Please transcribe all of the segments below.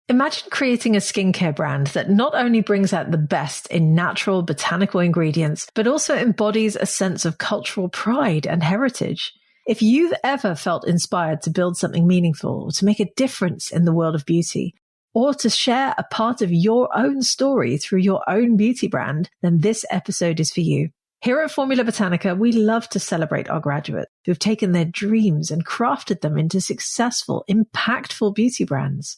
Imagine creating a skincare brand that not only brings out the best in natural botanical ingredients, but also embodies a sense of cultural pride and heritage. If you've ever felt inspired to build something meaningful or to make a difference in the world of beauty, or to share a part of your own story through your own beauty brand, then this episode is for you. Here at Formula Botanica, we love to celebrate our graduates who've taken their dreams and crafted them into successful, impactful beauty brands.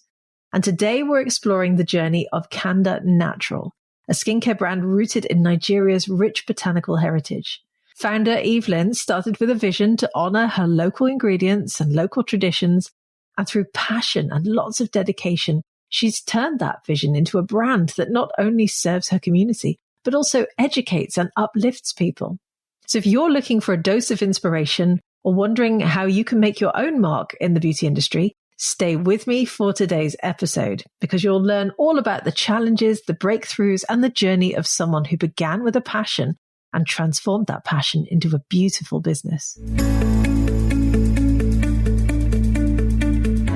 And today we're exploring the journey of Kanda Natural, a skincare brand rooted in Nigeria's rich botanical heritage. Founder Evelyn started with a vision to honor her local ingredients and local traditions, and through passion and lots of dedication, she's turned that vision into a brand that not only serves her community, but also educates and uplifts people. So if you're looking for a dose of inspiration or wondering how you can make your own mark in the beauty industry, stay with me for today's episode, because you'll learn all about the challenges, the breakthroughs, and the journey of someone who began with a passion and transformed that passion into a beautiful business.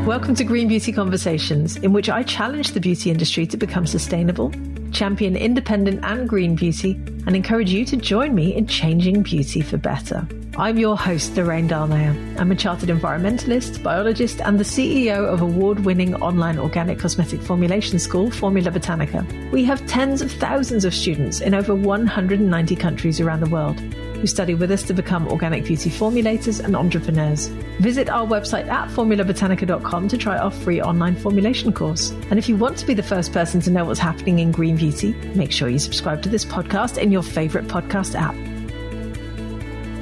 Welcome to Green Beauty Conversations, in which I challenge the beauty industry to become sustainable, champion independent and green beauty, and encourage you to join me in changing beauty for better. I'm your host, Lorraine Dallmeier. I'm a chartered environmentalist, biologist, and the CEO of award-winning online organic cosmetic formulation school, Formula Botanica. We have tens of thousands of students in over 190 countries around the world who study with us to become organic beauty formulators and entrepreneurs. Visit our website at formulabotanica.com to try our free online formulation course. And if you want to be the first person to know what's happening in green beauty, make sure you subscribe to this podcast in your favorite podcast app.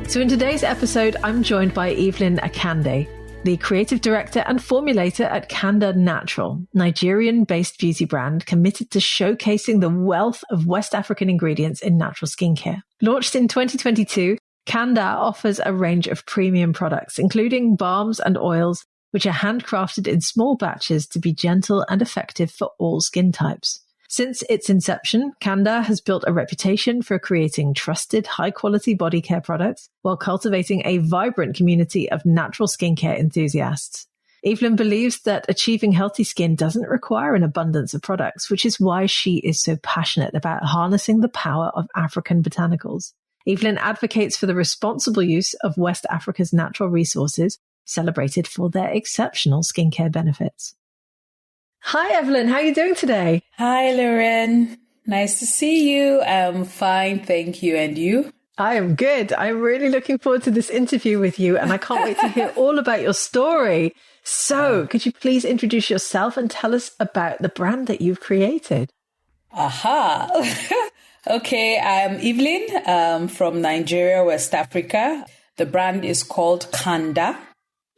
So in today's episode, I'm joined by Evelyn Akande, the creative director and formulator at Kanda Natural, Nigerian-based beauty brand committed to showcasing the wealth of West African ingredients in natural skincare. Launched in 2022, Kanda offers a range of premium products, including balms and oils, which are handcrafted in small batches to be gentle and effective for all skin types. Since its inception, Kanda has built a reputation for creating trusted, high-quality body care products while cultivating a vibrant community of natural skincare enthusiasts. Evelyn believes that achieving healthy skin doesn't require an abundance of products, which is why she is so passionate about harnessing the power of African botanicals. Evelyn advocates for the responsible use of West Africa's natural resources, celebrated for their exceptional skincare benefits. Hi, Evelyn. How are you doing today? Hi, Lorraine. Nice to see you. I'm fine. Thank you. And you? I am good. I'm really looking forward to this interview with you, and I can't wait to hear all about your story. So could you please introduce yourself and tell us about the brand that you've created? Aha. Okay. I'm Evelyn from Nigeria, West Africa. The brand is called Kanda.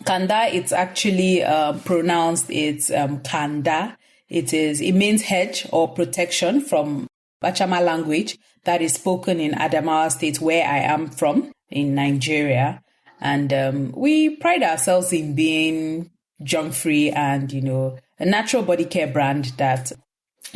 Kanda, it's actually pronounced, it's Kanda. It means hedge or protection from Bachama language that is spoken in Adamawa State, where I am from, in Nigeria. And we pride ourselves in being junk-free and, a natural body care brand that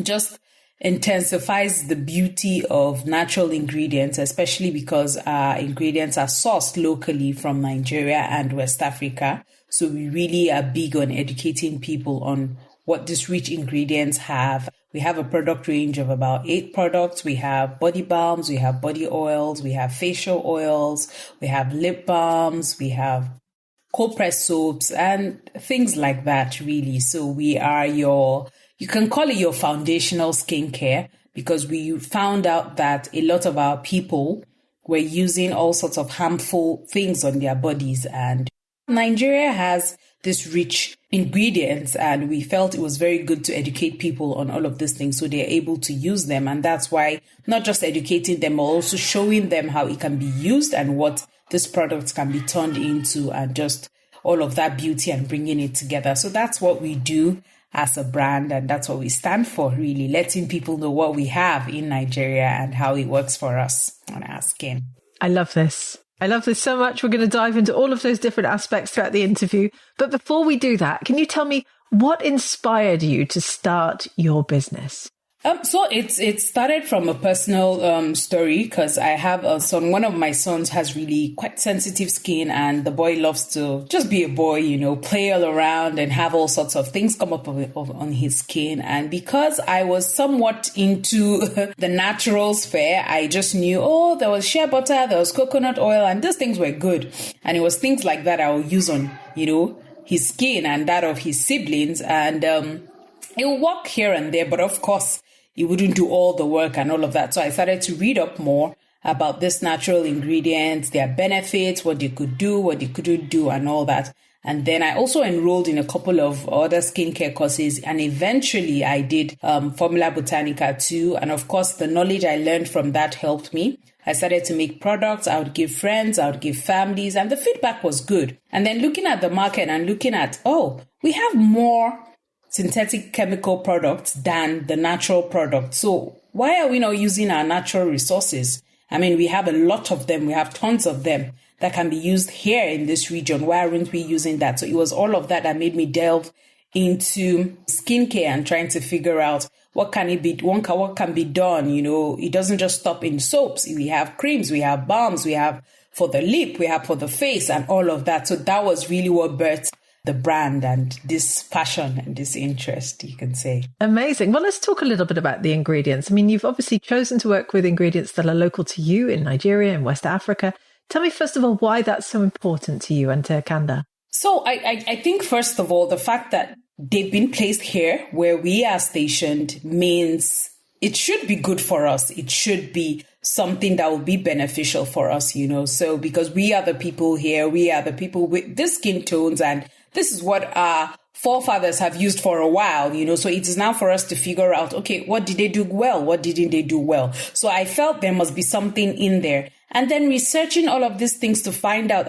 just intensifies the beauty of natural ingredients, especially because our ingredients are sourced locally from Nigeria and West Africa. So we really are big on educating people on what these rich ingredients have. We have a product range of about 8 products. We have body balms, we have body oils, we have facial oils, we have lip balms, we have cold press soaps and things like that, really. So we are you can call it your foundational skincare, because we found out that a lot of our people were using all sorts of harmful things on their bodies. And Nigeria has this rich ingredients, and we felt it was very good to educate people on all of these things so they're able to use them. And that's why not just educating them, but also showing them how it can be used and what these products can be turned into, and just all of that beauty and bringing it together. So that's what we do as a brand, and that's what we stand for, really, letting people know what we have in Nigeria and how it works for us on our skin. I love this. I love this so much. We're going to dive into all of those different aspects throughout the interview. But before we do that, can you tell me what inspired you to start your business? So it started from a personal story, because I have a son. One of my sons has really quite sensitive skin, and the boy loves to just be a boy, play all around and have all sorts of things come up on his skin. And because I was somewhat into the natural sphere, I just knew, there was shea butter, there was coconut oil, and those things were good. And it was things like that I would use on, his skin and that of his siblings. And it would work here and there, but of course, it wouldn't do all the work and all of that. So I started to read up more about this natural ingredients, their benefits, what they could do, what they couldn't do, and all that. And then I also enrolled in a couple of other skincare courses, and eventually I did Formula Botanica too. And of course, the knowledge I learned from that helped me. I started to make products. I would give friends, I would give families, and the feedback was good. And then looking at the market and looking at, we have more synthetic chemical products than the natural products. So why are we not using our natural resources? I mean, we have a lot of them. We have tons of them that can be used here in this region. Why aren't we using that? So it was all of that that made me delve into skincare and trying to figure out what can be done. It doesn't just stop in soaps. We have creams, we have balms, we have for the lip, we have for the face, and all of that. So that was really what birthed the brand and this passion and this interest, you can say. Amazing. Well, let's talk a little bit about the ingredients. I mean, you've obviously chosen to work with ingredients that are local to you in Nigeria and West Africa. Tell me, first of all, why that's so important to you and to Kanda. So I think, first of all, the fact that they've been placed here where we are stationed means it should be good for us. It should be something that will be beneficial for us, So because we are the people here, we are the people with the skin tones, and this is what our forefathers have used for a while, So it is now for us to figure out, okay, what did they do well? What didn't they do well? So I felt there must be something in there. And then researching all of these things to find out,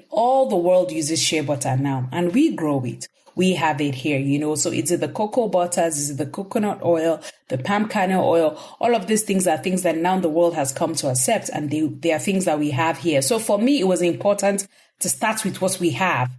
all the world uses shea butter now, and we grow it. We have it here, So it's the cocoa butters, it's the coconut oil, the palm kernel oil. All of these things are things that now the world has come to accept, and they are things that we have here. So for me, it was important to start with what we have,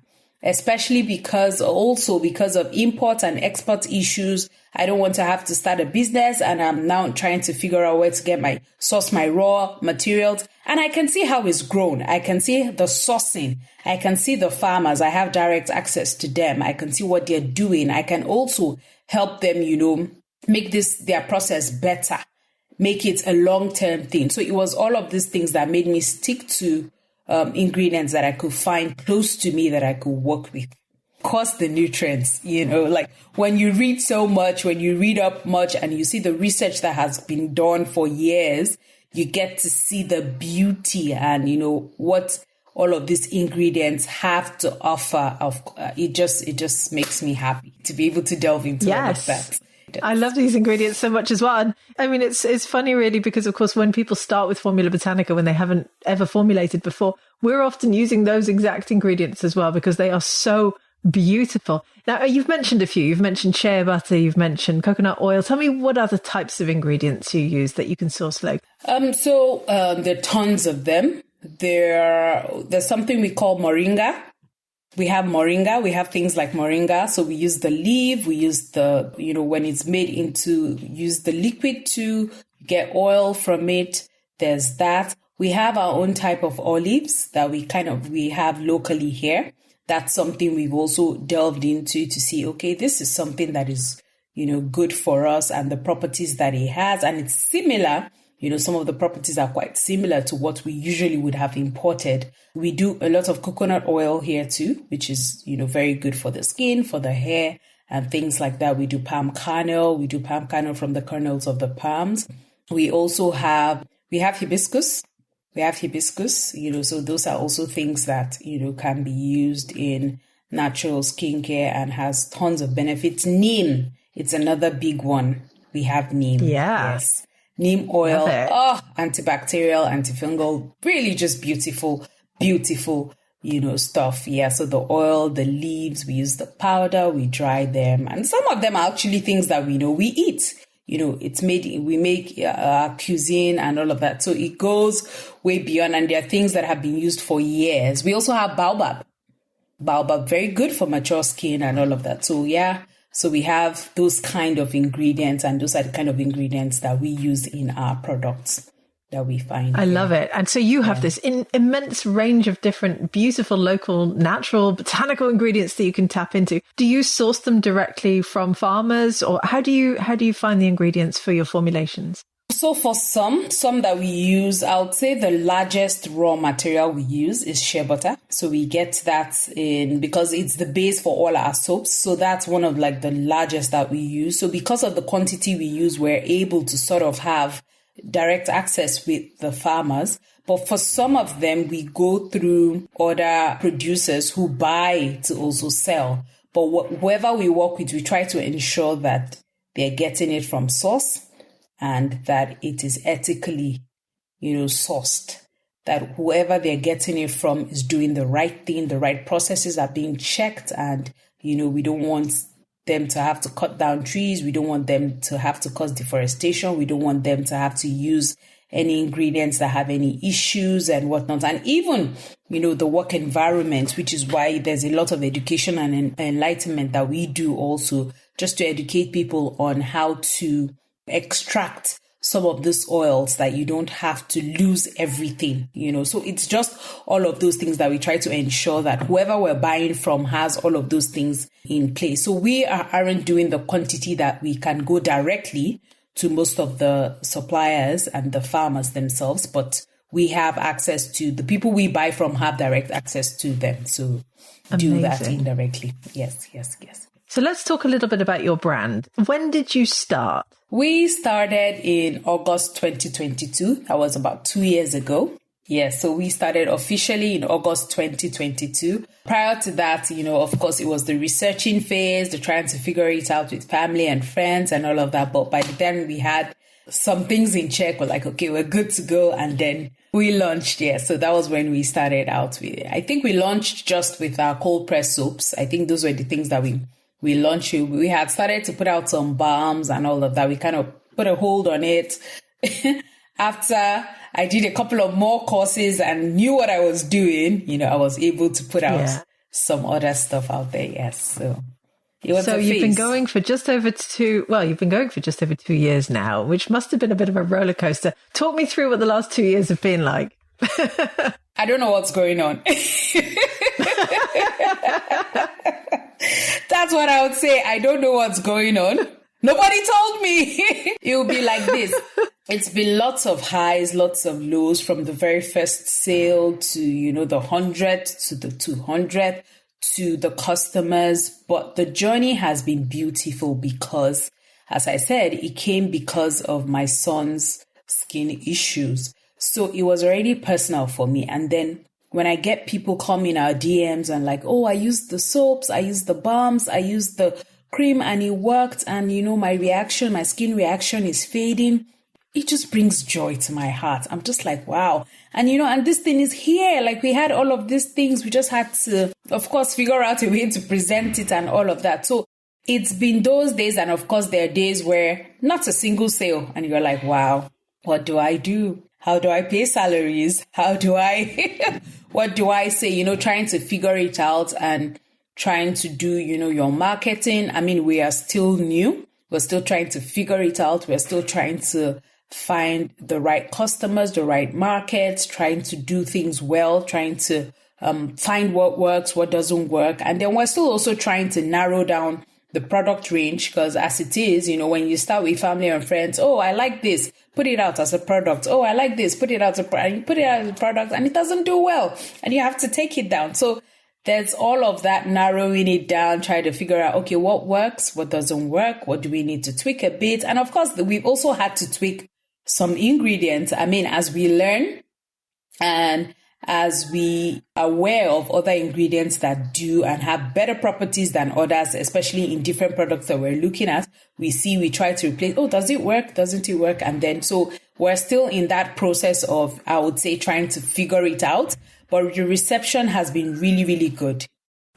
especially because of import and export issues. I don't want to have to start a business, and I'm now trying to figure out where to source my raw materials. And I can see how it's grown. I can see the sourcing. I can see the farmers. I have direct access to them. I can see what they're doing. I can also help them, make their process better, make it a long-term thing. So it was all of these things that made me stick to ingredients that I could find close to me that I could work with. Of course, the nutrients, like when you read so much, when you read up much and you see the research that has been done for years, you get to see the beauty and, what all of these ingredients have to offer. It just makes me happy to be able to delve into all of that. I love these ingredients so much as well. And it's funny really, because of course, when people start with Formula Botanica, when they haven't ever formulated before, we're often using those exact ingredients as well, because they are so beautiful. Now, you've mentioned a few. You've mentioned shea butter, you've mentioned coconut oil. Tell me what other types of ingredients you use that you can source locally. There are tons of them. There's something we call moringa. We have moringa. We have things like moringa. So we use the leaf. We use when it's made use the liquid to get oil from it. There's that. We have our own type of olives that we have locally here. That's something we've also delved into to see, okay, this is something that is, good for us and the properties that it has. And it's similar, some of the properties are quite similar to what we usually would have imported. We do a lot of coconut oil here too, which is, very good for the skin, for the hair and things like that. We do palm kernel. We do palm kernel from the kernels of the palms. We also have hibiscus. So those are also things that, can be used in natural skincare and has tons of benefits. Neem, it's another big one. We have neem. Yeah. Yes. Neem oil. Antibacterial, antifungal, really just beautiful, stuff. Yeah. So the oil, the leaves, we use the powder, we dry them. And some of them are actually things that we eat. We make cuisine and all of that. So it goes way beyond, and there are things that have been used for years. We also have baobab, very good for mature skin and all of that. So yeah, So we have those kind of ingredients, and those are the kind of ingredients that we use in our products that we find. I love it. And so you have this immense range of different, beautiful, local, natural, botanical ingredients that you can tap into. Do you source them directly from farmers, or how do you find the ingredients for your formulations? So for some that we use, I would say the largest raw material we use is shea butter. So we get that in because it's the base for all our soaps. So that's one of like the largest that we use. So because of the quantity we use, we're able to sort of have direct access with the farmers. But for some of them, we go through other producers who buy to also sell. But whoever we work with, we try to ensure that they're getting it from source, and that it is ethically, sourced, that whoever they're getting it from is doing the right thing, the right processes are being checked, and, we don't want them to have to cut down trees. We don't want them to have to cause deforestation. We don't want them to have to use any ingredients that have any issues and whatnot. And even, the work environment, which is why there's a lot of education and enlightenment that we do also, just to educate people on how to extract some of these oils, that you don't have to lose everything, So it's just all of those things that we try to ensure that whoever we're buying from has all of those things in place. So we aren't doing the quantity that we can go directly to most of the suppliers and the farmers themselves, but we have access to the people we buy from, have direct access to them. So do that indirectly. Yes. So let's talk a little bit about your brand. When did you start? We started in August 2022. That was about 2 years ago. Yes, so we started officially in August 2022. Prior to that, of course, it was the researching phase, the trying to figure it out with family and friends and all of that. But by the time we had some things in check, we're like, okay, we're good to go. And then we launched. Yeah, so that was when we started out with it. I think we launched just with our cold press soaps. I think those were the things that we launched. We had started to put out some balms and all of that. We kind of put a hold on it. After I did a couple of more courses and knew what I was doing, I was able to put out some other stuff out there. Yes. So it was you've been going for just over 2 years now, which must have been a bit of a roller coaster. Talk me through what the last 2 years have been like. I don't know what's going on. That's what I would say. I don't know what's going on. Nobody told me. It will be like this. It's been lots of highs, lots of lows, from the very first sale to, the 100 to the 200 to the customers. But the journey has been beautiful because, as I said, it came because of my son's skin issues. So it was already personal for me. And then when I get people come in our DMs and like, oh, I used the soaps, I used the balms, I used the cream and it worked. And, my skin reaction is fading. It just brings joy to my heart. I'm just like, wow. And, and this thing is here. Like, we had all of these things. We just had to, of course, figure out a way to present it and all of that. So it's been those days. And of course, there are days where not a single sale. And you're like, wow, what do I do? How do I pay salaries? What do I say? Trying to figure it out and trying to do, your marketing. I mean, we are still new. We're still trying to figure it out. We're still trying to find the right customers, the right markets, trying to do things well, trying to find what works, what doesn't work. And then we're still also trying to narrow down the product range, because as it is, when you start with family and friends, oh, I like this, put it out as a product. Oh, I like this, put it out as a product, and it doesn't do well. And you have to take it down. So there's all of that, narrowing it down, trying to figure out, okay, what works, what doesn't work, what do we need to tweak a bit? And of course, we've also had to tweak some ingredients. I mean, as we learn and as we are aware of other ingredients that do and have better properties than others, especially in different products that we're looking at, we try to replace, oh, does it work? Doesn't it work? And then, so we're still in that process of, I would say, trying to figure it out. But the reception has been really, really good.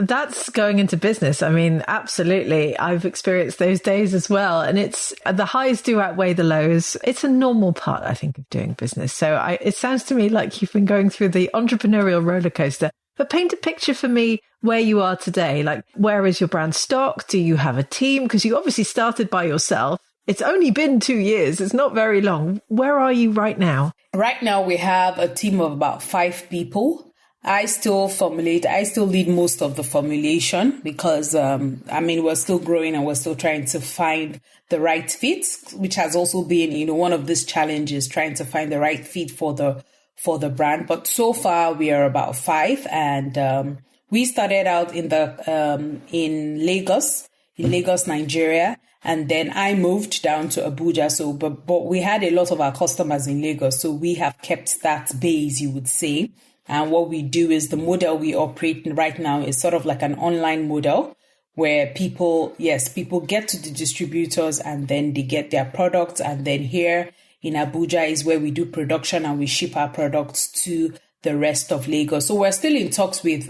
That's going into business. I mean, absolutely. I've experienced those days as well. And the highs do outweigh the lows. It's a normal part, I think, of doing business. So it sounds to me like you've been going through the entrepreneurial roller coaster But paint a picture for me where you are today. Like, where is your brand stock? Do you have a team? Because you obviously started by yourself. It's only been 2 years. It's not very long. Where are you right now? Right now, we have a team of about 5 people. I still formulate. I still lead most of the formulation because, we're still growing and we're still trying to find the right fit, which has also been, one of these challenges, trying to find the right fit for the brand. But so far, we are about 5, and we started out in Lagos, Nigeria. And then I moved down to Abuja. So, but we had a lot of our customers in Lagos. So we have kept that base, you would say. And what we do is the model we operate right now is sort of like an online model where people get to the distributors and then they get their products. And then here in Abuja is where we do production and we ship our products to the rest of Lagos. So we're still in talks with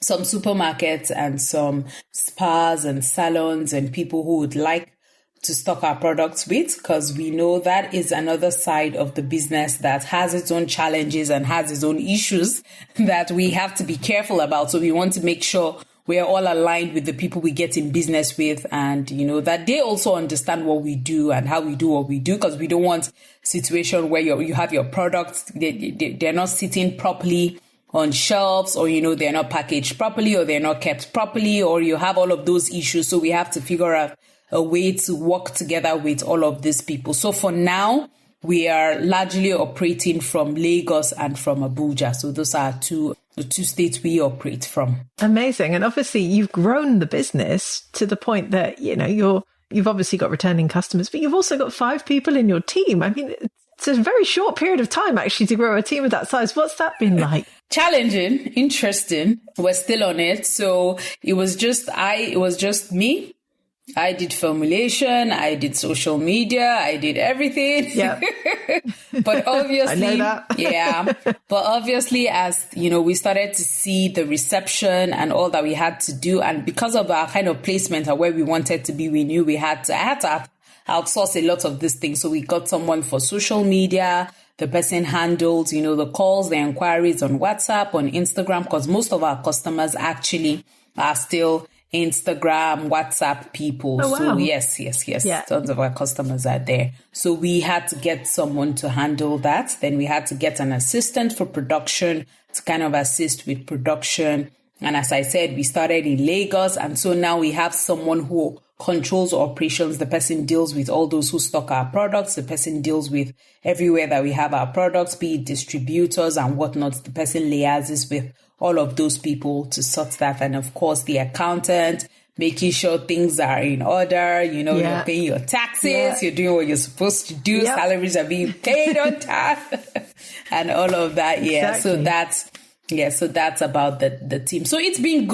some supermarkets and some spas and salons and people who would like to stock our products with, because we know that is another side of the business that has its own challenges and has its own issues that we have to be careful about. So we want to make sure we are all aligned with the people we get in business with, and that they also understand what we do and how we do what we do, because we don't want a situation where you have your products, they're not sitting properly on shelves, or they're not packaged properly, or they're not kept properly, or you have all of those issues. So we have to figure out a way to work together with all of these people. So for now, we are largely operating from Lagos and from Abuja. So those are the two states we operate from. Amazing. And obviously you've grown the business to the point that, you've obviously got returning customers, but you've also got 5 people in your team. I mean, it's a very short period of time actually to grow a team of that size. What's that been like? Challenging, interesting. We're still on it. So it was just me. I did formulation, I did social media, I did everything. Yeah. But obviously, I know that. Yeah. But obviously, as we started to see the reception and all that we had to do, and because of our kind of placement and where we wanted to be, we knew I had to outsource a lot of these things. So we got someone for social media. The person handles, the calls, the inquiries on WhatsApp, on Instagram, because most of our customers actually are still Instagram, WhatsApp people. Oh, wow. So yes. Yeah. Tons of our customers are there. So we had to get someone to handle that. Then we had to get an assistant for production to kind of assist with production. And as I said, we started in Lagos. And so now we have someone who controls operations. The person deals with all those who stock our products. The person deals with everywhere that we have our products, be it distributors and whatnot. The person liaises with all of those people to sort that. And of course, the accountant, making sure things are in order. You're paying your taxes, you're doing what you're supposed to do. Yep. Salaries are being paid on time and all of that. Yeah. Exactly. So that's about the team. So it's been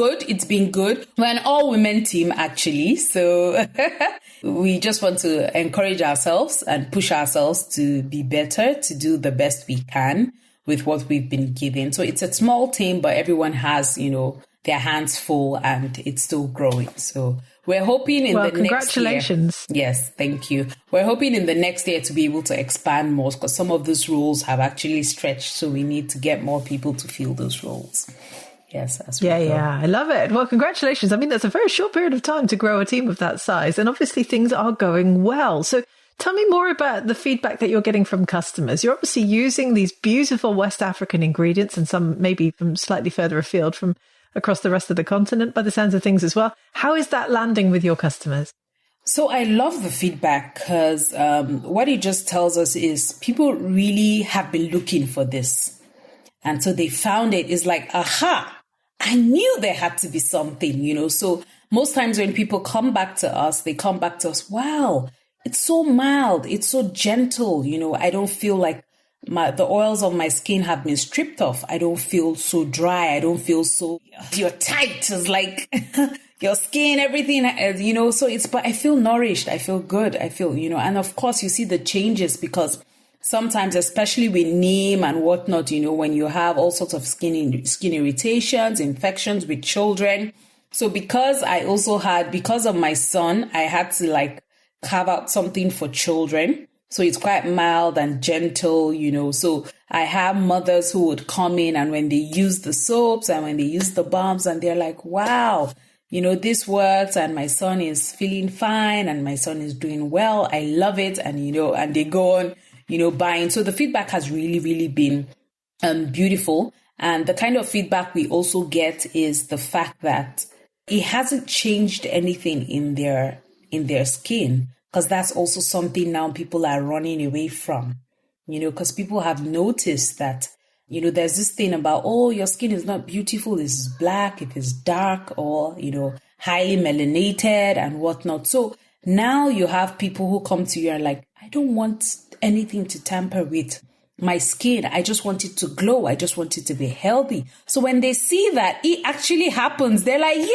good. We're an all-women team, actually. So we just want to encourage ourselves and push ourselves to be better, to do the best we can with what we've been given. So it's a small team, but everyone has, their hands full, and it's still growing. So we're hoping in the next year. Congratulations. Yes, thank you. We're hoping in the next year to be able to expand more, because some of those roles have actually stretched. So we need to get more people to fill those roles. Yes. Yeah. I love it. Well, congratulations. I mean, that's a very short period of time to grow a team of that size. And obviously things are going well. So tell me more about the feedback that you're getting from customers. You're obviously using these beautiful West African ingredients, and some maybe from slightly further afield from across the rest of the continent by the sounds of things as well. How is that landing with your customers? So I love the feedback, because what it just tells us is people really have been looking for this. And so they found it. It's like, aha, I knew there had to be something, So most times when people come back to us, wow, it's so mild. It's so gentle. I don't feel like the oils of my skin have been stripped off. I don't feel so dry. I don't feel so, you're tight. It's like your skin, everything, so but I feel nourished. I feel good. I feel, and of course you see the changes, because sometimes, especially with neem and whatnot, when you have all sorts of skin irritations, infections with children. So because of my son, I had to carve out something for children. So it's quite mild and gentle, So I have mothers who would come in, and when they use the soaps and when they use the balms, and they're like, wow, this works, and my son is feeling fine, and my son is doing well. I love it. And, and they go on, buying. So the feedback has really, really been beautiful. And the kind of feedback we also get is the fact that it hasn't changed anything in their skin, because that's also something now people are running away from, because people have noticed that, there's this thing about, oh, your skin is not beautiful. It is black, it is dark, or, highly melanated and whatnot. So now you have people who come to you and like, I don't want anything to tamper with my skin. I just want it to glow. I just want it to be healthy. So when they see that it actually happens, they're like, yay!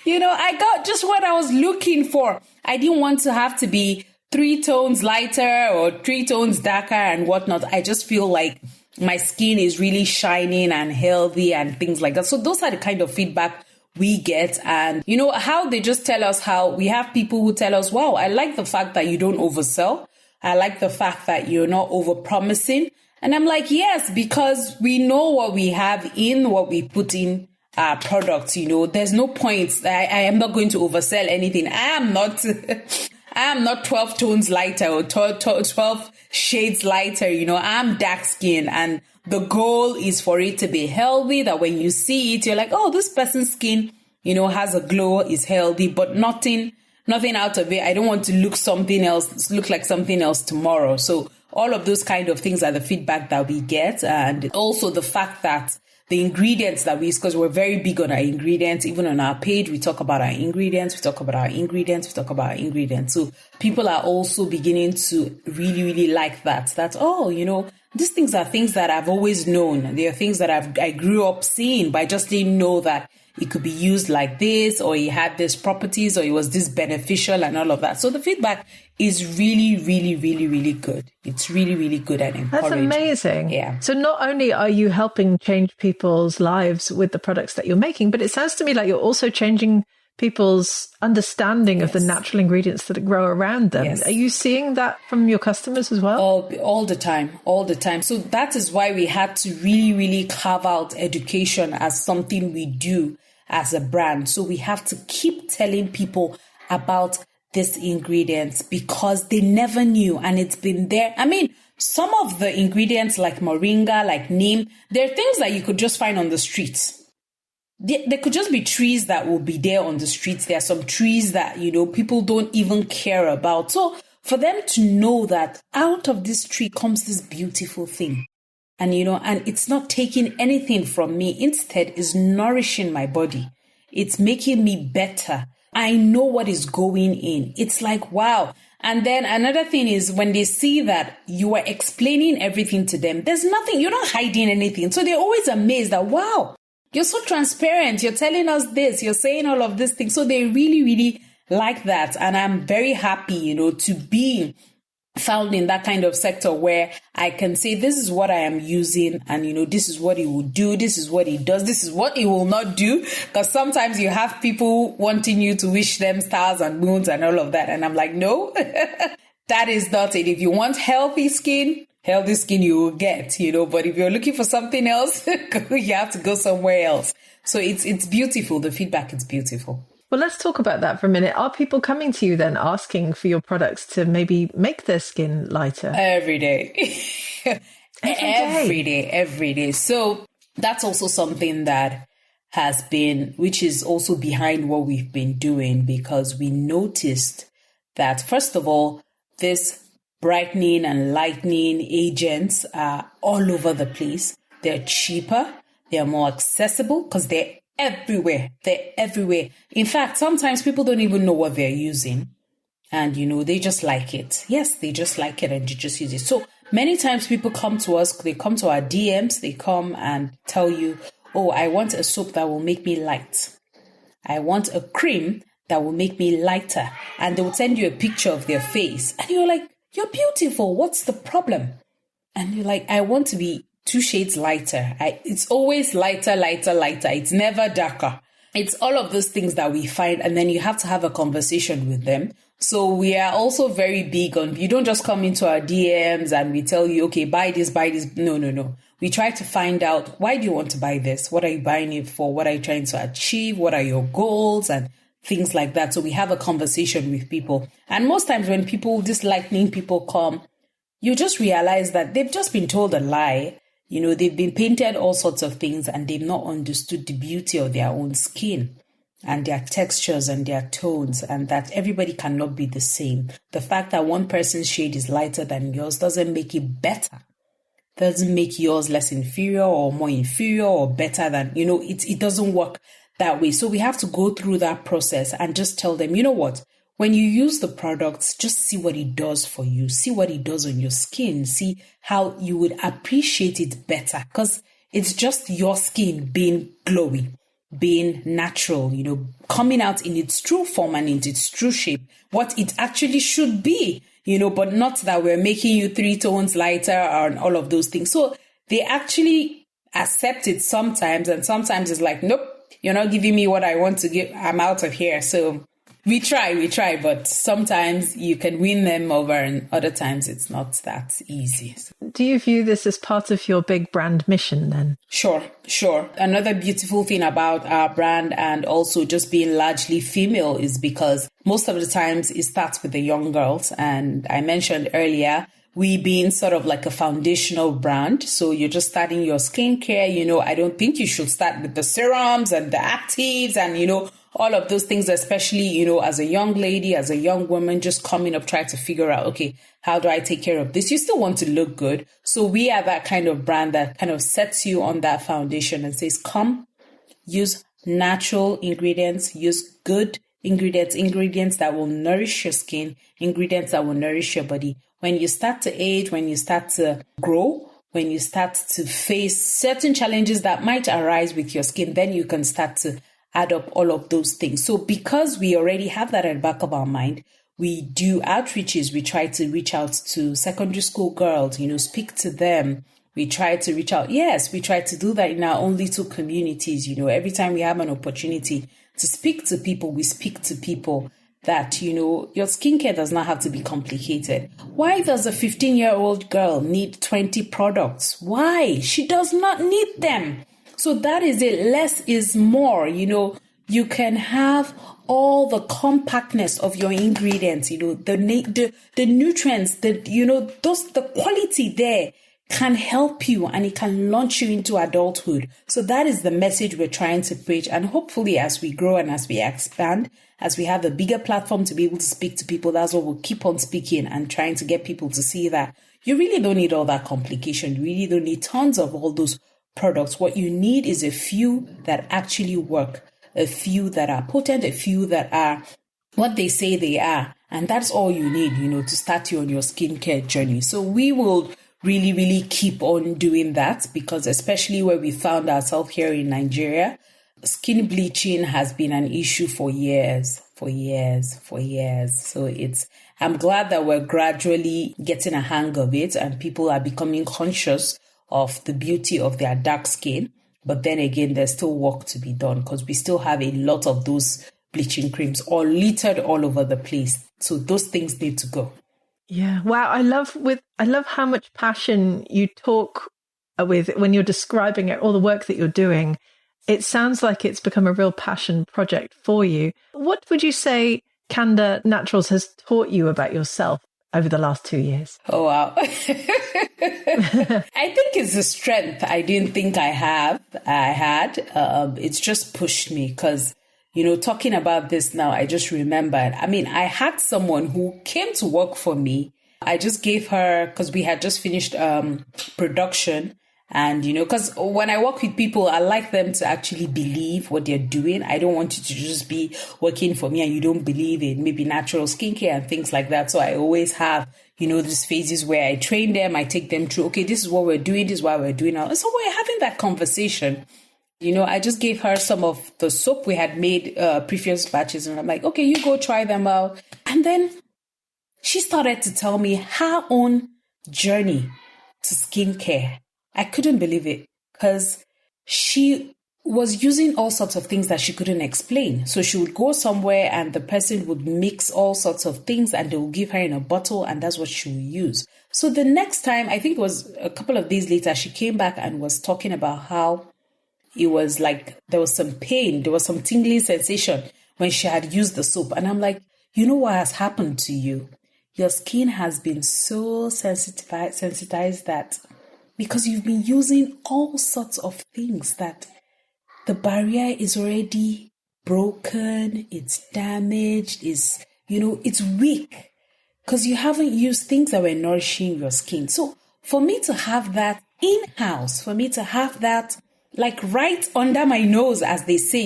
I got just what I was looking for. I didn't want to have to be 3 tones lighter or 3 tones darker and whatnot. I just feel like my skin is really shining and healthy and things like that. So those are the kind of feedback we get. And how they just tell us, how we have people who tell us, wow, I like the fact that you don't oversell. I like the fact that you're not overpromising. And I'm like, yes, because we know what we have in what we put in our products. There's no point. I am not going to oversell anything. I am not 12 tones lighter or 12 shades lighter. I'm dark skinned, and the goal is for it to be healthy, that when you see it, you're like, oh, this person's skin, has a glow, is healthy, but nothing out of it. I don't want to look like something else tomorrow. So all of those kind of things are the feedback that we get. And also the fact that the ingredients that we use, because we're very big on our ingredients, even on our page, we talk about our ingredients, So people are also beginning to really, really like that, oh, these things are things that I've always known. They are things that I grew up seeing, but I just didn't know that it could be used like this, or it had these properties, or it was this beneficial and all of that. So the feedback is really, really, really, really good. It's really, really good and encouraging. That's amazing. Yeah. So not only are you helping change people's lives with the products that you're making, but it sounds to me like you're also changing people's understanding of the natural ingredients that grow around them. Yes. Are you seeing that from your customers as well? All the time. So that is why we had to really, really carve out education as something we do as a brand. So we have to keep telling people about these ingredients, because they never knew, and it's been there. I mean, some of the ingredients like moringa, like neem, they're things that you could just find on the streets. There could just be trees that will be there on the streets. There are some trees that, people don't even care about. So for them to know that out of this tree comes this beautiful thing, and, and it's not taking anything from me. Instead, is nourishing my body. It's making me better. I know what is going in. It's like, wow. And then another thing is, when they see that you are explaining everything to them, there's nothing, you're not hiding anything. So they're always amazed that, wow, you're so transparent. You're telling us this, you're saying all of these things. So they really, really like that. And I'm very happy, to be found in that kind of sector where I can say, this is what I am using, and, this is what it will do. This is what it does. This is what it will not do. Because sometimes you have people wanting you to wish them stars and moons and all of that. And I'm like, no, that is not it. If you want healthy skin you will get, but if you're looking for something else, you have to go somewhere else. So it's beautiful. The feedback is beautiful. Well, let's talk about that for a minute. Are people coming to you then asking for your products to maybe make their skin lighter? Every day. Every day. So that's also something that has been, which is also behind what we've been doing, because we noticed that, first of all, this brightening and lightening agents are all over the place. They're cheaper. They're more accessible because they're everywhere. In fact, sometimes people don't even know what they're using, and they just like it. Yes, they just like it, and you just use it. So many times people come to us, they come to our DMs, they come and tell you, oh, I want a soap that will make me light. I want a cream that will make me lighter. And they will send you a picture of their face, and you're like, you're beautiful. What's the problem? And you're like, I want to be 2 shades lighter. It's always lighter. It's never darker. It's all of those things that we find. And then you have to have a conversation with them So we are also very big on, you don't just come into our DMs and we tell you, okay, buy this, buy this. No. We try to find out, why do you want to buy this? What are you buying it for? What are you trying to achieve? What are your goals? And things like that. So we have a conversation with people. And most times when these lightning people come, you just realize that they've just been told a lie. They've been painted all sorts of things and they've not understood the beauty of their own skin and their textures and their tones, and that everybody cannot be the same. The fact that one person's shade is lighter than yours doesn't make it better. Doesn't make yours less inferior or more inferior or better than, it doesn't work that way. So we have to go through that process and just tell them, you know what? When you use the products, just see what it does for you. See what it does on your skin. See how you would appreciate it better, because it's just your skin being glowy, being natural, coming out in its true form and in its true shape, what it actually should be, but not that we're making you 3 tones lighter and all of those things. So they actually accept it sometimes, and sometimes it's like, nope, you're not giving me what I want to give. I'm out of here. So we try, but sometimes you can win them over and other times it's not that easy. Do you view this as part of your big brand mission then? Sure. Another beautiful thing about our brand and also just being largely female is because most of the times it starts with the young girls. And I mentioned earlier, we being sort of like a foundational brand. So you're just starting your skincare. I don't think you should start with the serums and the actives and, all of those things, especially, as a young lady, as a young woman, just coming up, trying to figure out, okay, how do I take care of this? You still want to look good. So we are that kind of brand that kind of sets you on that foundation and says, come, use natural ingredients, use good ingredients that will nourish your skin, ingredients that will nourish your body. When you start to age, when you start to grow, when you start to face certain challenges that might arise with your skin, then you can start to add up all of those things. So because we already have that at the back of our mind, we do outreaches. We try to reach out to secondary school girls, speak to them. We try to reach out. Yes, we try to do that in our own little communities. Every time we have an opportunity to speak to people, we speak to people that, your skincare does not have to be complicated. Why does a 15-year-old girl need 20 products? Why? She does not need them. So that is it. Less is more. You can have all the compactness of your ingredients, the nutrients, the quality there can help you and it can launch you into adulthood. So that is the message we're trying to preach. And hopefully as we grow and as we expand, as we have a bigger platform to be able to speak to people, that's what we'll keep on speaking and trying to get people to see that you really don't need all that complication. You really don't need tons of all those products. What you need is a few that actually work, a few that are potent, a few that are what they say they are. And that's all you need, to start you on your skincare journey. So we will really, really keep on doing that because especially where we found ourselves here in Nigeria, skin bleaching has been an issue for years. So I'm glad that we're gradually getting a hang of it and people are becoming conscious of the beauty of their dark skin. But then again, there's still work to be done because we still have a lot of those bleaching creams all littered all over the place. So those things need to go. Yeah. Wow. I love how much passion you talk with when you're describing it, all the work that you're doing. It sounds like it's become a real passion project for you. What would you say Kanda Naturals has taught you about yourself over the last 2 years? Oh, wow. I think it's a strength I didn't think I had. It's just pushed me because, talking about this now, I just remembered. I had someone who came to work for me. I just gave her, because we had just finished production. And, because when I work with people, I like them to actually believe what they're doing. I don't want you to just be working for me and you don't believe in maybe natural skincare and things like that. So I always have, these phases where I train them, I take them through, okay, this is what we're doing, this is what we're doing now. And so we're having that conversation. I just gave her some of the soap we had made previous batches. And I'm like, okay, you go try them out. And then she started to tell me her own journey to skincare. I couldn't believe it because she was using all sorts of things that she couldn't explain. So she would go somewhere and the person would mix all sorts of things and they would give her in a bottle and that's what she would use. So the next time, I think it was a couple of days later, she came back and was talking about how it was like there was some pain, there was some tingling sensation when she had used the soap. And I'm like, you know what has happened to you? Your skin has been so sensitized that because you've been using all sorts of things that the barrier is already broken, it's damaged, it's weak because you haven't used things that were nourishing your skin. So for me to have that in-house, for me to have that like right under my nose, as they say,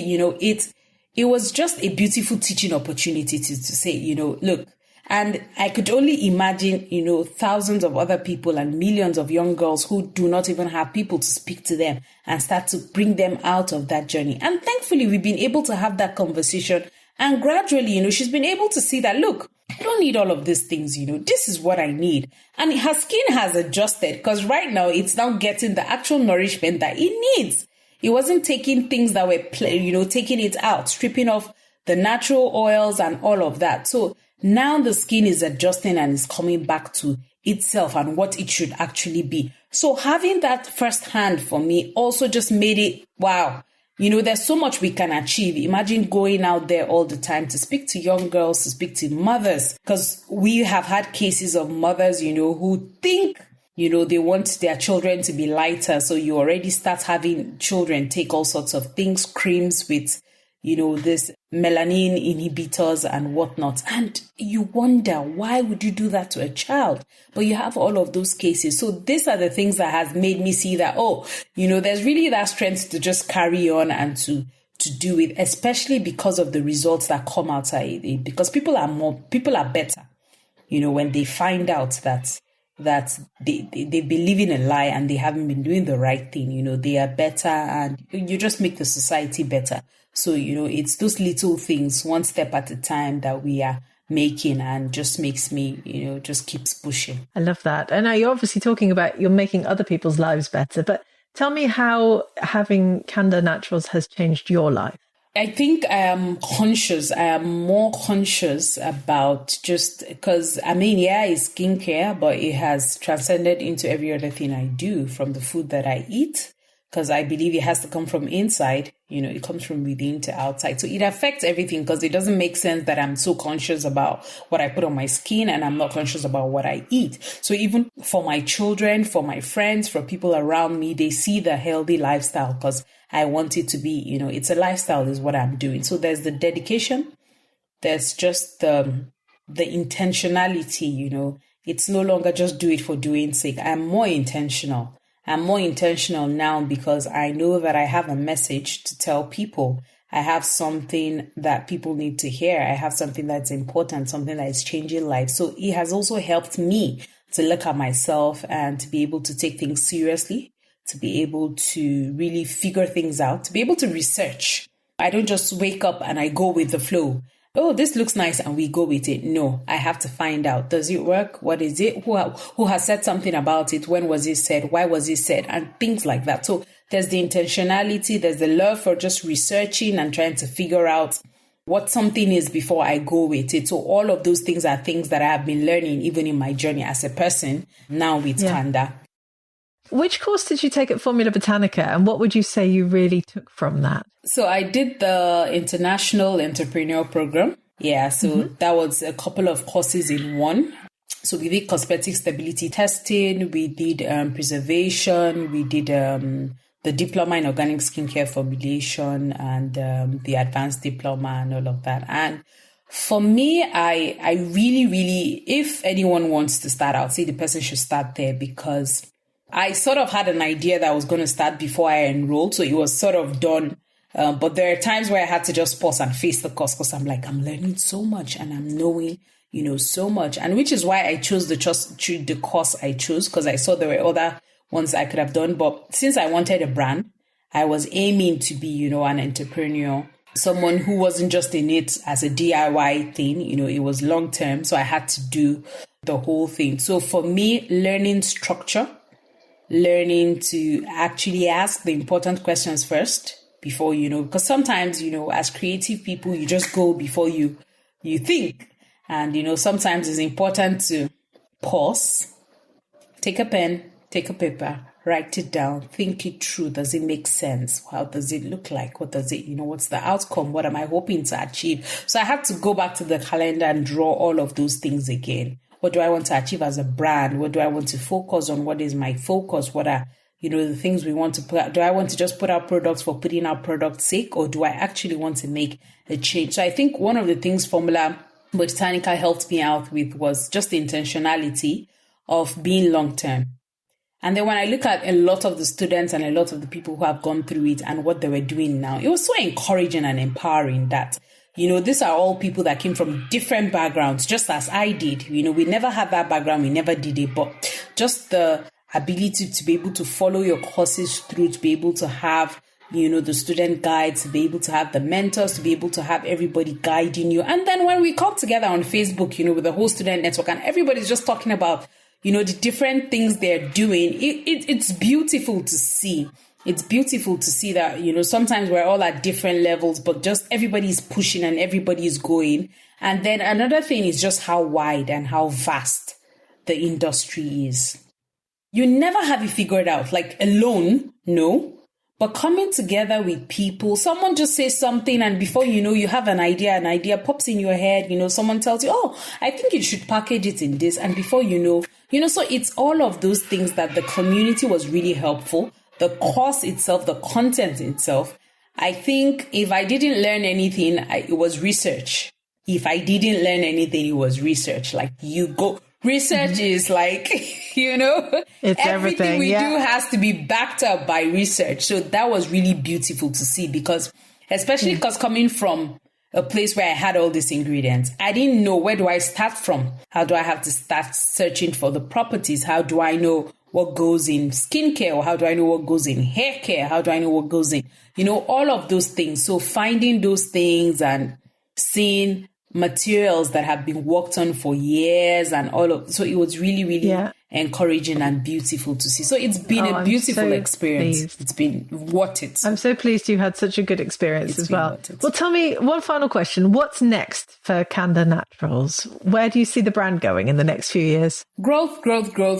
it was just a beautiful teaching opportunity to say, look, and I could only imagine, thousands of other people and millions of young girls who do not even have people to speak to them and start to bring them out of that journey. And thankfully, we've been able to have that conversation. And gradually, she's been able to see that, look, I don't need all of these things, this is what I need. And her skin has adjusted because right now it's now getting the actual nourishment that it needs. It wasn't taking things that were, taking it out, stripping off the natural oils and all of that. So now the skin is adjusting and is coming back to itself and what it should actually be. So having that firsthand for me also just made it, wow, there's so much we can achieve. Imagine going out there all the time to speak to young girls, to speak to mothers, because we have had cases of mothers, who think, they want their children to be lighter. So you already start having children take all sorts of things, creams with this melanin inhibitors and whatnot. And you wonder, why would you do that to a child? But you have all of those cases. So these are the things that has made me see that, there's really that strength to just carry on and to do it, especially because of the results that come out of it. Because people are better, when they find out that they've been living a lie and they haven't been doing the right thing, they are better and you just make the society better. So, it's those little things, one step at a time that we are making and just makes me, just keeps pushing. I love that. And now you're obviously talking about you're making other people's lives better, but tell me how having Kanda Naturals has changed your life. I think I am more conscious about just because, it's skincare, but it has transcended into every other thing I do, from the food that I eat, because I believe it has to come from inside, it comes from within to outside. So it affects everything because it doesn't make sense that I'm so conscious about what I put on my skin and I'm not conscious about what I eat. So even for my children, for my friends, for people around me, they see the healthy lifestyle because I want it to be, it's a lifestyle is what I'm doing. So there's the dedication. There's just the intentionality, it's no longer just do it for doing sake. I'm more intentional. I'm more intentional now because I know that I have a message to tell people. I have something that people need to hear. I have something that's important, something that is changing lives. So it has also helped me to look at myself and to be able to take things seriously, to be able to really figure things out, to be able to research. I don't just wake up and I go with the flow. Oh, this looks nice and we go with it. No, I have to find out. Does it work? What is it? Who has said something about it? When was it said? Why was it said? And things like that. So there's the intentionality. There's the love for just researching and trying to figure out what something is before I go with it. So all of those things are things that I have been learning even in my journey as a person now with Kanda. Which course did you take at Formula Botanica and what would you say you really took from that? So I did the International Entrepreneurial Program. Yeah, so that was a couple of courses in one. So we did cosmetic stability testing, we did preservation, we did the diploma in organic skincare formulation and the advanced diploma and all of that. And for me, I really, if anyone wants to start, I would say the person should start there because I sort of had an idea that I was going to start before I enrolled. So it was sort of done. But there are times where I had to just pause and face the course because I'm like, I'm learning so much and I'm knowing, so much. And which is why I chose the course I chose because I saw there were other ones I could have done. But since I wanted a brand, I was aiming to be, an entrepreneur, someone who wasn't just in it as a DIY thing. It was long term. So I had to do the whole thing. So for me, learning structure, learning to actually ask the important questions first, before you know, because sometimes, as creative people, you just go before you think. And, sometimes it's important to pause, take a pen, take a paper, write it down, think it through. Does it make sense? How does it look like? What does it, what's the outcome? What am I hoping to achieve? So I had to go back to the calendar and draw all of those things again. What do I want to achieve as a brand? What do I want to focus on? What is my focus? What are, the things we want to put out? Do I want to just put out products for putting out product's sake? Or do I actually want to make a change? So I think one of the things Formula Botanica helped me out with was just the intentionality of being long-term. And then when I look at a lot of the students and a lot of the people who have gone through it and what they were doing now, it was so encouraging and empowering that, these are all people that came from different backgrounds, just as I did. We never had that background. We never did it. But just the ability to be able to follow your courses through, to be able to have, the student guides, to be able to have the mentors, to be able to have everybody guiding you. And then when we come together on Facebook, with the whole student network and everybody's just talking about, the different things they're doing, it's beautiful to see. It's beautiful to see that, sometimes we're all at different levels, but just everybody's pushing and everybody's going. And then another thing is just how wide and how vast the industry is. You never have it figured out, like alone, no. But coming together with people, someone just says something and before you know, you have an idea pops in your head, someone tells you, oh, I think you should package it in this. And before you know, so it's all of those things that the community was really helpful. The course itself, the content itself. I think if I didn't learn anything, it was research. If I didn't learn anything, it was research. Like research is like, it's everything we do has to be backed up by research. So that was really beautiful to see because, especially because coming from a place where I had all these ingredients, I didn't know where do I start from? How do I have to start searching for the properties? How do I know what goes in skincare? Or how do I know what goes in hair care? How do I know what goes in, all of those things. So finding those things and seeing materials that have been worked on for years and so it was really, really encouraging and beautiful to see. So it's been a beautiful experience. Pleased. It's been worth it. I'm so pleased you had such a good experience as well. Well, tell me one final question. What's next for Kanda Naturals? Where do you see the brand going in the next few years? Growth.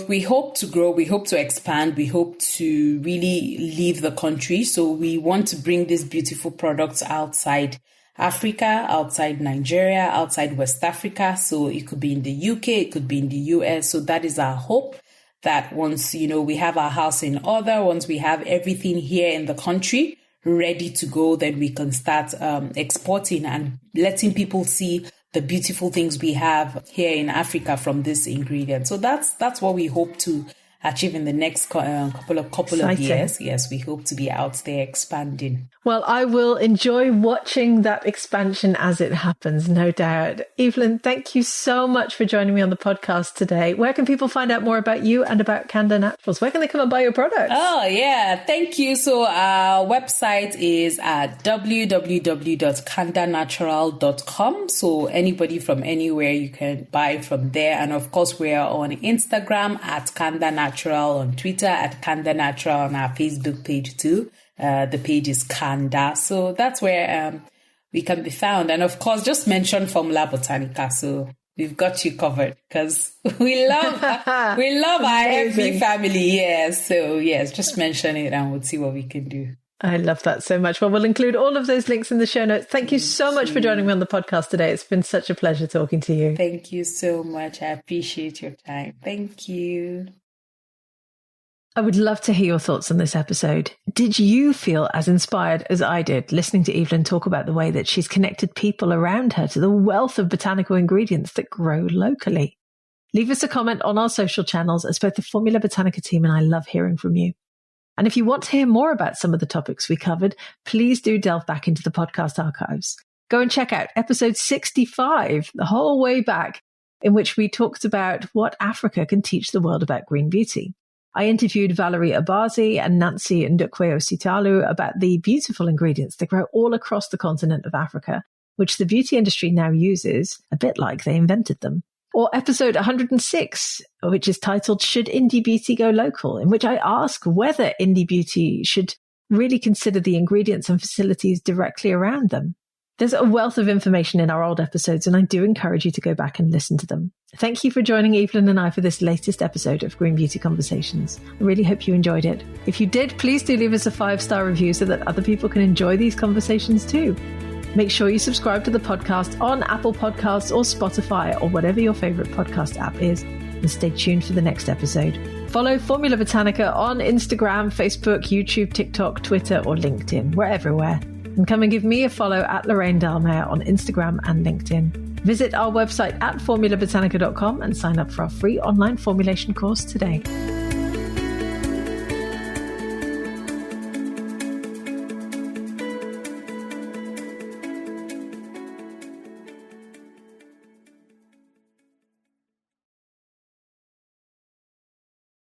We hope to grow. We hope to expand. We hope to really leave the country. So we want to bring these beautiful products outside Africa, outside Nigeria, outside West Africa. So it could be in the UK, it could be in the US. So that is our hope that once, we have our house in order, once we have everything here in the country ready to go, then we can start exporting and letting people see the beautiful things we have here in Africa from this ingredient. So that's what we hope to achieve in the next couple of years. Yes, we hope to be out there expanding. Well, I will enjoy watching that expansion as it happens, no doubt. Evelyn, thank you so much for joining me on the podcast today. Where can people find out more about you and about Kanda Naturals? Where can they come and buy your products? Oh, yeah. Thank you. So our website is at www.kandanatural.com. So anybody from anywhere, you can buy from there. And of course, we are on Instagram at Kanda Natural, on Twitter at Kanda Natural, on our Facebook page too. The page is Kanda. So that's where we can be found. And of course, just mention Formula Botanica. So we've got you covered because we love our FB family. Yes. So yes, just mention it and we'll see what we can do. I love that so much. Well, we'll include all of those links in the show notes. Thank you so much for joining me on the podcast today. It's been such a pleasure talking to you. Thank you so much. I appreciate your time. Thank you. I would love to hear your thoughts on this episode. Did you feel as inspired as I did listening to Evelyn talk about the way that she's connected people around her to the wealth of botanical ingredients that grow locally? Leave us a comment on our social channels, as both the Formula Botanica team and I love hearing from you. And if you want to hear more about some of the topics we covered, please do delve back into the podcast archives. Go and check out episode 65, the whole way back, in which we talked about what Africa can teach the world about green beauty. I interviewed Valerie Abazi and Nancy Ndukwe-Ositalu about the beautiful ingredients that grow all across the continent of Africa, which the beauty industry now uses a bit like they invented them. Or episode 106, which is titled Should Indie Beauty Go Local?, in which I ask whether indie beauty should really consider the ingredients and facilities directly around them. There's a wealth of information in our old episodes, and I do encourage you to go back and listen to them. Thank you for joining Evelyn and I for this latest episode of Green Beauty Conversations. I really hope you enjoyed it. If you did, please do leave us a 5-star review so that other people can enjoy these conversations too. Make sure you subscribe to the podcast on Apple Podcasts or Spotify or whatever your favorite podcast app is, and stay tuned for the next episode. Follow Formula Botanica on Instagram, Facebook, YouTube, TikTok, Twitter, or LinkedIn. We're everywhere. And come and give me a follow at Lorraine Dallmeier on Instagram and LinkedIn. Visit our website at formulabotanica.com and sign up for our free online formulation course today.